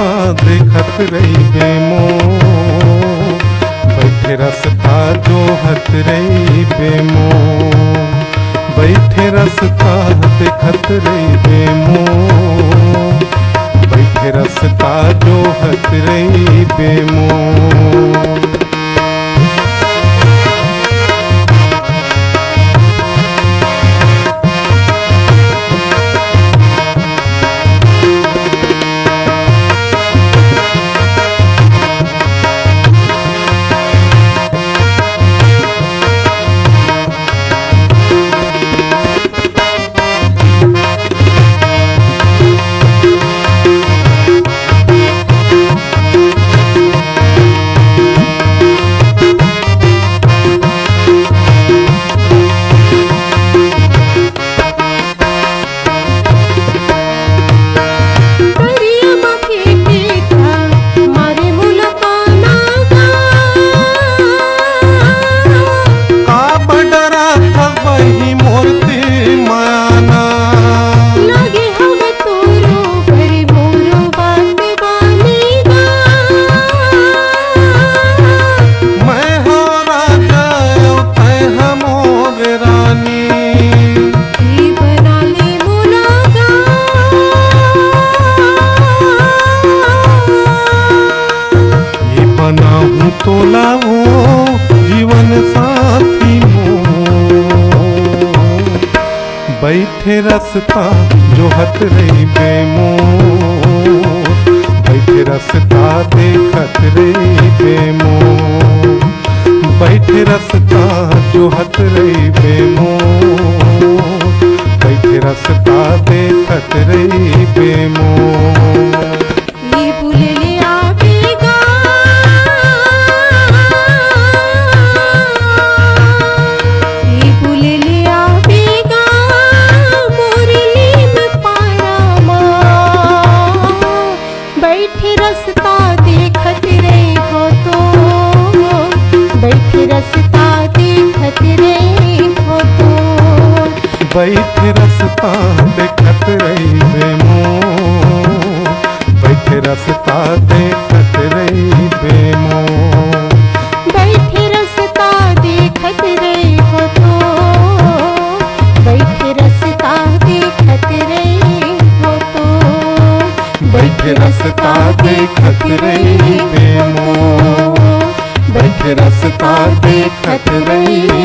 रसता देखत रही बेमो, बैठे रसता जो हत रही बेमो, बैठे रसता देखत रही बेमो, बैठे रसता जो हत रही बेमो। तोलाओ जीवन साथी मोर, बैठे रसता जो हत रही बेमोर, बैठे रसता देखत रही बेमोर, बैठे रसता जो हत रही बेमोर, बैठे रसता देखत रही बेमोर। बैठे रसता देखत रही हो तो, बैठे रसता देखत रही हो तो, बैठे रसता देखत रही बेमो, बैठे रसता देखत रही बेमो, बैठे रसता देखत रही हो तो, बैठे रसता देखत रही हो तो, बैठे रसता देखत रही बेमो, बैठे रसता देखत रही